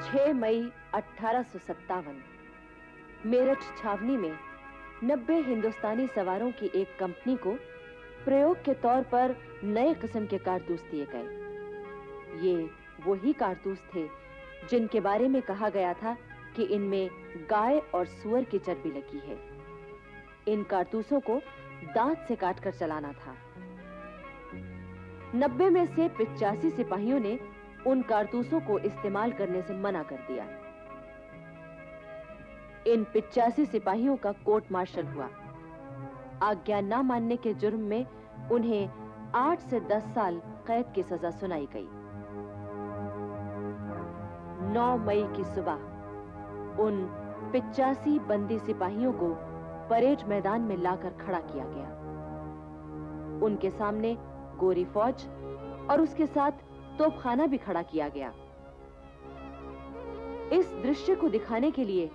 6 मई 1857 मेरठ छावनी में 90 हिंदुस्तानी सवारों की एक कंपनी को प्रयोग के तौर पर नए किस्म के कारतूस दिए गए। ये वही कारतूस थे जिनके बारे में कहा गया था कि इनमें गाय और सूअर की चर्बी लगी है। इन कारतूसों को दांत से काटकर चलाना था। 90 में से 85 सिपाहियों ने उन कारतूसों को इस्तेमाल करने से मना कर दिया। इन 85 सिपाहियों का कोर्ट मार्शल हुआ। आज्ञा न मानने के जुर्म में उन्हें 8 से 10 साल कैद की सजा सुनाई गई। 9 मई की सुबह उन 85 बंदी सिपाहियों को परेड मैदान में लाकर खड़ा किया गया। उनके सामने गोरी फौज और उसके साथ तोपखाना भी खड़ा किया गया। इस दृश्य को दिखाने के लिए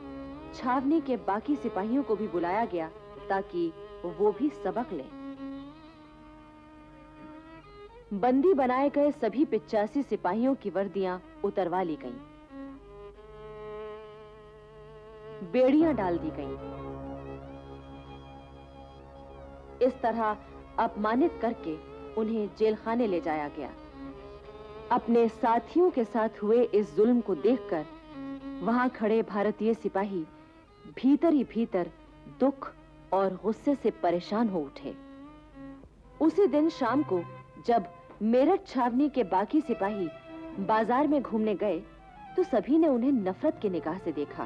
छावनी के बाकी सिपाहियों को भी बुलाया गया ताकि वो भी सबक लें। बंदी बनाए गए सभी 85 सिपाहियों की वर्दियां उतरवा ली गईं। बेड़ियां डाल दी गईं। इस तरह अपमानित करके उन्हें जेलखाने ले जाया गया। अपने साथियों के साथ हुए इस जुल्म को देखकर वहां खड़े भारतीय सिपाही भीतर ही भीतर दुख और गुस्से से परेशान हो उठे। उसी दिन शाम को जब मेरठ छावनी के बाकी सिपाही बाजार में घूमने गए तो सभी ने उन्हें नफरत की निगाह से देखा।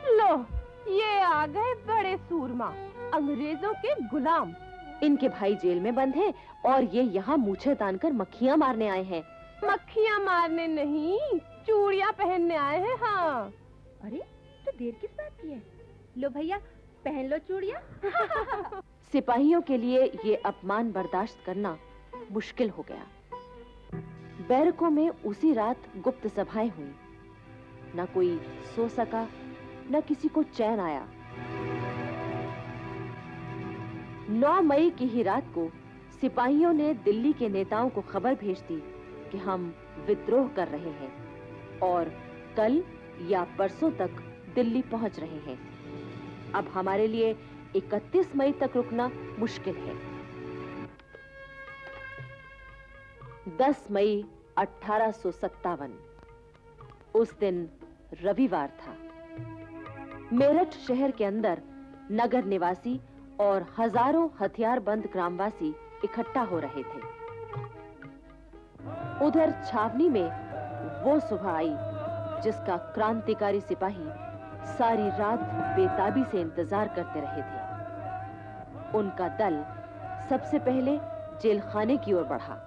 लो, ये आ गए बड़े सूरमा, अंग्रेजों के गुलाम। इनके भाई जेल में बंद हैं और ये यहाँ मूछें तानकर मक्खियां मारने आए हैं। मक्खियां मारने नहीं, चूड़ियां पहनने आए हैं। हाँ। अरे तो देर किस बात की है? लो भैया, पहन लो चूड़ियां। सिपाहियों के लिए ये अपमान बर्दाश्त करना मुश्किल हो गया। बैरकों में उसी रात गुप्त सभाएं हुई। न कोई सो सका, न किसी को चैन आया। 9 मई की ही रात को सिपाहियों ने दिल्ली के नेताओं को खबर भेज दी कि हम विद्रोह कर रहे हैं और कल या परसों तक दिल्ली पहुंच रहे हैं। अब हमारे लिए 31 मई तक रुकना मुश्किल है। 10 मई 1857 उस दिन रविवार था। मेरठ शहर के अंदर नगर निवासी और हजारों हथियारबंद ग्रामवासी इकट्ठा हो रहे थे। उधर छावनी में वो सुबह आई जिसका क्रांतिकारी सिपाही सारी रात बेताबी से इंतजार करते रहे थे। उनका दल सबसे पहले जेलखाने की ओर बढ़ा।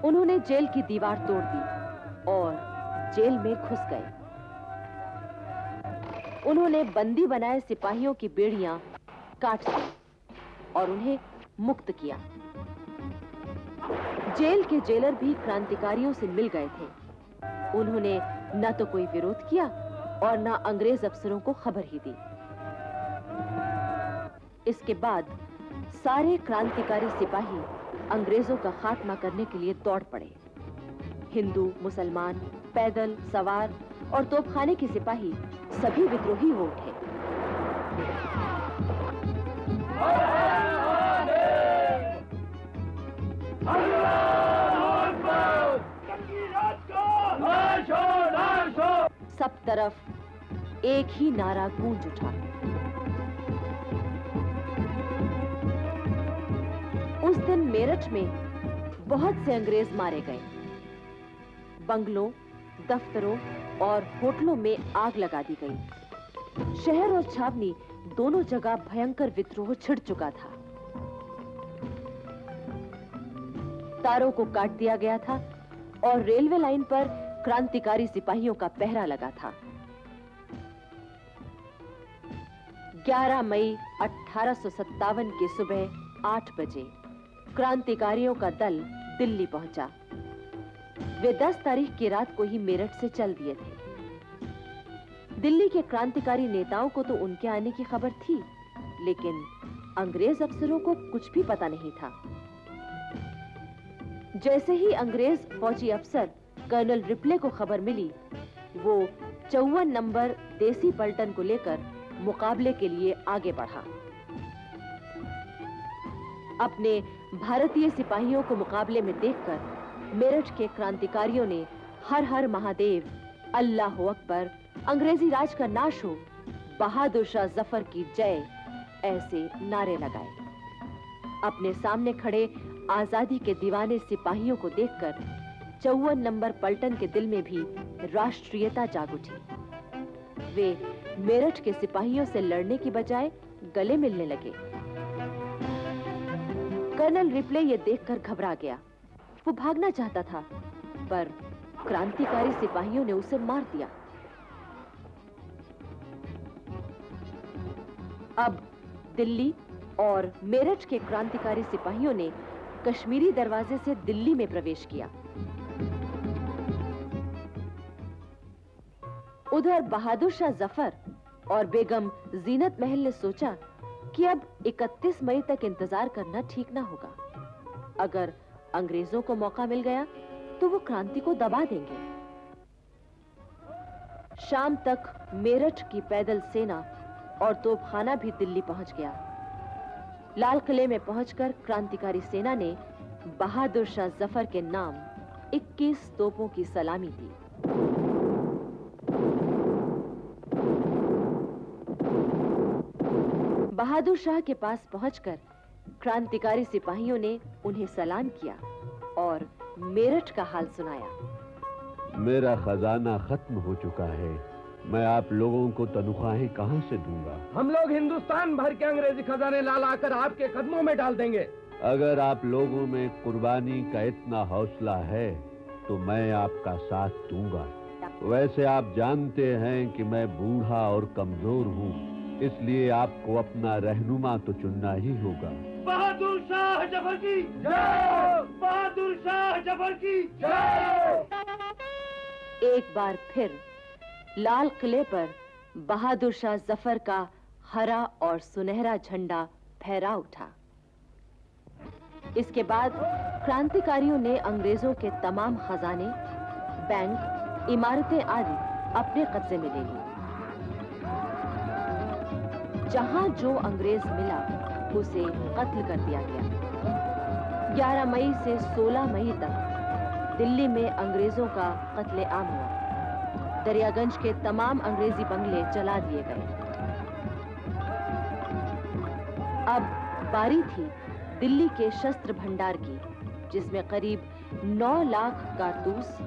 उन्होंने जेल की दीवार तोड़ दी और जेल में घुस गए। उन्होंने बंदी बनाए सिपाहियों की बेड़ियां काट दी और उन्हें मुक्त किया। जेल के जेलर भी क्रांतिकारियों से मिल गए थे। उन्होंने न तो कोई विरोध किया और न अंग्रेज अफसरों को खबर ही दी। इसके बाद सारे क्रांतिकारी सिपाही अंग्रेजों का खात्मा करने के लिए दौड़ पड़े। हिंदू, मुसलमान, पैदल, सवार और तोपखाने के सिपाही सभी विद्रोही हो उठे। सब तरफ एक ही नारा गूंज उठा। उस दिन मेरठ में बहुत से अंग्रेज मारे गए। बंगलों, दफ्तरों और होटलों में आग लगा दी गई। शहर और छावनी दोनों जगह भयंकर विद्रोह छिड़ चुका था। तारों को काट दिया गया था और रेलवे लाइन पर क्रांतिकारी सिपाहियों का पहरा लगा था। 11 मई 1857 की सुबह 8 बजे क्रांतिकारियों का दल दिल्ली पहुंचा। वे 10 तारीख की रात को ही मेरठ से चल दिए थे। दिल्ली के क्रांतिकारी नेताओं को तो उनके आने की खबर थी, लेकिन अंग्रेज अफसरों को कुछ भी पता नहीं था। जैसे ही अंग्रेज फौजी अफसर कर्नल रिपले को खबर मिली वो 54 नंबर देसी पलटन को लेकर मुकाबले के लिए आगे बढ़ा। अपने भारतीय सिपाहियों को मुकाबले में देखकर मेरठ के क्रांतिकारियों ने हर हर महादेव, अल्लाह अकबर, अंग्रेजी राज का नाश हो, बहादुर शाह जफर की जय ऐसे नारे लगाए। अपने सामने खड़े आजादी के दीवाने सिपाहियों को देखकर 54 नंबर पलटन के दिल में भी राष्ट्रीयता जाग उठी। वे मेरठ के सिपाहियों से लड़ने की बजाय गले मिलने लगे। कर्नल रिप्ले ये देखकर घबरा गया। वो भागना चाहता था, पर क्रांतिकारी सिपाहियों ने उसे मार दिया। अब दिल्ली और मेरठ के क्रांतिकारी सिपाहियों ने कश्मीरी दरवाजे से दिल्ली में प्रवेश किया। उधर बहादुर शाह जफर और बेगम जीनत महल ने सोचा कि अब 31 मई तक इंतजार करना ठीक ना होगा। अगर अंग्रेजों को मौका मिल गया तो वो क्रांति को दबा देंगे। शाम तक मेरठ की पैदल सेना और तोपखाना भी दिल्ली पहुंच गया। लाल किले में पहुंचकर क्रांतिकारी सेना ने बहादुर शाह जफर के नाम 21 तोपों की सलामी दी। बहादुर शाह के पास पहुंचकर क्रांतिकारी सिपाहियों ने उन्हें सलाम किया और मेरठ का हाल सुनाया। मेरा खजाना खत्म हो चुका है, मैं आप लोगों को तनख्वाहें कहां से दूंगा? हम लोग हिंदुस्तान भर के अंग्रेजी खजाने ला लाकर आपके कदमों में डाल देंगे। अगर आप लोगों में कुर्बानी का इतना हौसला है तो मैं आपका साथ दूंगा। वैसे आप जानते हैं कि मैं बूढ़ा और कमजोर हूँ, इसलिए आपको अपना रहनुमा तो चुनना ही होगा। बहादुर शाह जफर की जय! बहादुर शाह जफर की जय! एक बार फिर लाल किले पर बहादुर शाह जफर का हरा और सुनहरा झंडा फहरा उठा। इसके बाद क्रांतिकारियों ने अंग्रेजों के तमाम खजाने, बैंक, इमारतें आदि अपने कब्जे में ले ली। जहां जो अंग्रेज मिला उसे कत्ल कर दिया गया। 11 मई से 16 मई तक दिल्ली में अंग्रेजों का कत्लेआम हुआ। दरियागंज के तमाम अंग्रेजी बंगले जला दिए गए। अब बारी थी दिल्ली के शस्त्र भंडार की, जिसमें करीब 9 लाख कारतूस,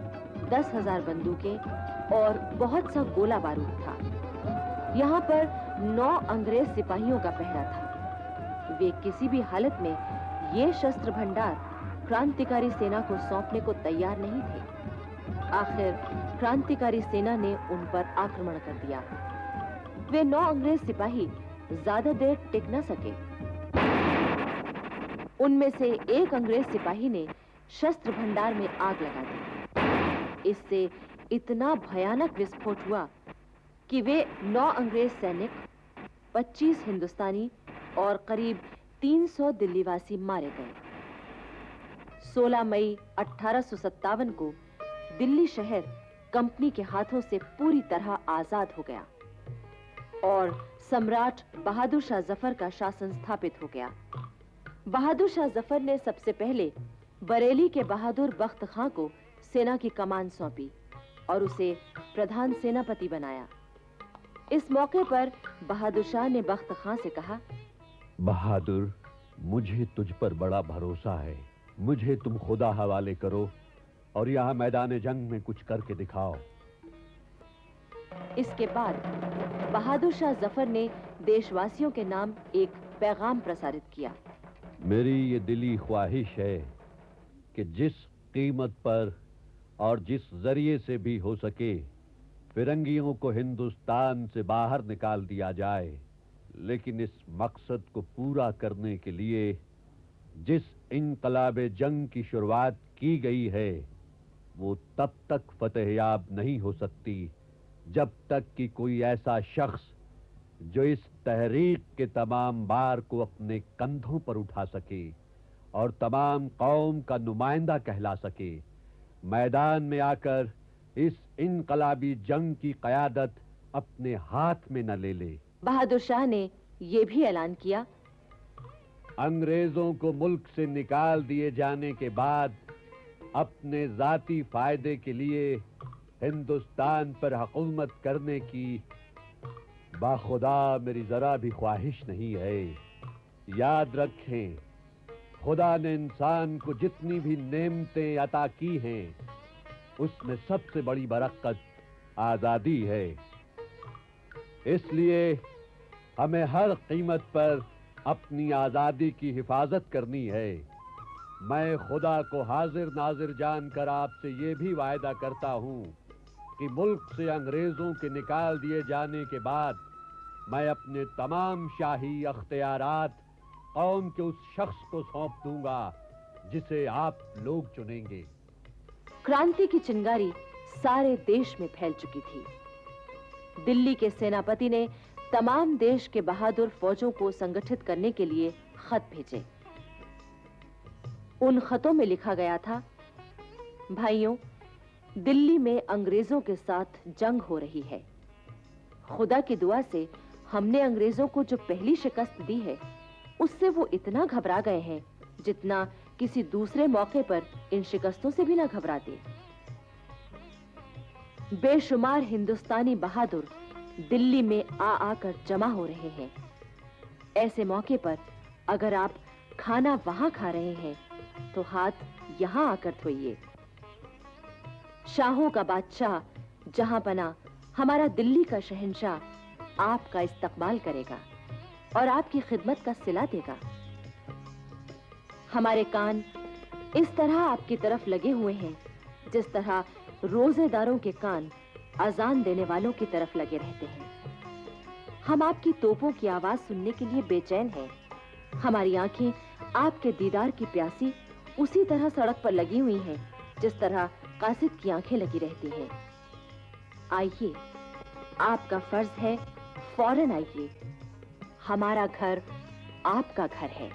10,000 बंदूकें और बहुत सा गोला बारूद था। यहाँ पर 9 अंग्रेज सिपाहियों का पहरा था। वे किसी भी हालत में ये शस्त्र भंडार क्रांतिकारी सेना को सौंपने को तैयार नहीं थे। आखिर क्रांतिकारी सेना ने उन पर आक्रमण कर दिया। वे 9 अंग्रेज सिपाही ज्यादा देर टिक न सके। उनमें से एक अंग्रेज सिपाही ने शस्त्र भंडार में आग लगा दी। इससे इतना भयानक विस्फोट हुआ कि वे 9 अंग्रेज सैनिक, 25 हिंदुस्तानी और करीब 300 दिल्लीवासी मारे गए। 16 मई 1857 को दिल्ली शहर कंपनी के हाथों से पूरी तरह आजाद हो गया और सम्राट बहादुर शाह जफर का शासन स्थापित हो गया। बहादुर शाह जफर ने सबसे पहले बरेली के बहादुर बख्त खां को सेना की कमान सौंपी और उसे प्रधान सेनापति बनाया। इस मौके पर बहादुर शाह ने बख्त खां से कहा, बहादुर, मुझे तुझ पर बड़ा भरोसा है। मुझे तुम खुदा हवाले करो और यहाँ मैदान जंग में कुछ करके दिखाओ। इसके बाद बहादुर शाह जफर ने देशवासियों के नाम एक पैगाम प्रसारित किया। मेरी ये दिली ख्वाहिश है कि जिस कीमत पर और जिस जरिए से भी हो सके फिरंगियों को हिंदुस्तान से बाहर निकाल दिया जाए, लेकिन इस मकसद को पूरा करने के लिए जिस इनकलाबे जंग की शुरुआत की गई है वो तब तक फतेहयाब नहीं हो सकती जब तक कि कोई ऐसा शख्स जो इस तहरीक के तमाम बार को अपने कंधों पर उठा सके और तमाम कौम का नुमाइंदा कहला सके, मैदान में आकर इस इनकलाबी जंग की कयादत अपने हाथ में न ले ले। बहादुर शाह ने ये भी ऐलान किया, अंग्रेजों को मुल्क से निकाल दिए जाने के बाद अपने जाती फायदे के लिए हिंदुस्तान पर हुकूमत करने की बाखुदा मेरी जरा भी ख्वाहिश नहीं है। याद रखें, खुदा ने इंसान को जितनी भी नेमतें अता की हैं, उसमें सबसे बड़ी बरकत आजादी है। इसलिए हमें हर कीमत पर अपनी आजादी की हिफाजत करनी है। मैं खुदा को हाजिर नाजिर जानकर आपसे ये भी वायदा करता हूँ कि मुल्क से अंग्रेजों के निकाल दिए जाने के बाद मैं अपने तमाम शाही अख्तियारात कौम के उस शख्स को सौंप दूंगा जिसे आप लोग चुनेंगे। क्रांति की चिंगारी सारे देश में फैल चुकी थी। दिल्ली के सेनापति ने तमाम देश के बहादुर फौजों को संगठित करने के लिए खत भेजे। उन खतों में लिखा गया था, भाइयों, दिल्ली में अंग्रेजों के साथ जंग हो रही है। खुदा की दुआ से हमने अंग्रेजों को जो पहली शिकस्त दी है, उससे वो इतना घबरा गए हैं जितना किसी दूसरे मौके पर इन शिकस्तों से भी ना घबराते। बेशुमार हिंदुस्तानी बहादुर दिल्ली में आकर जमा हो रहे हैं। ऐसे मौके पर अगर आप खाना वहां खा रहे हैं तो हाथ यहां आकर धोइए। शाहों का बादशाह जहां पना हमारा दिल्ली का शहंशाह आपका इस्तकबाल करेगा और आपकी खिदमत का सिला देगा। हमारे कान इस तरह आपकी तरफ लगे हुए हैं जिस तरह रोजेदारों के कान अजान देने वालों की तरफ लगे रहते हैं। हम आपकी तोपों की आवाज सुनने के लिए बेचैन हैं। हमारी आंखें आपके दीदार की प्यासी उसी तरह सड़क पर लगी हुई हैं जिस तरह कासिद की आंखें लगी रहती हैं। आइए, आपका फर्ज है, फौरन आइए। हमारा घर आपका घर है।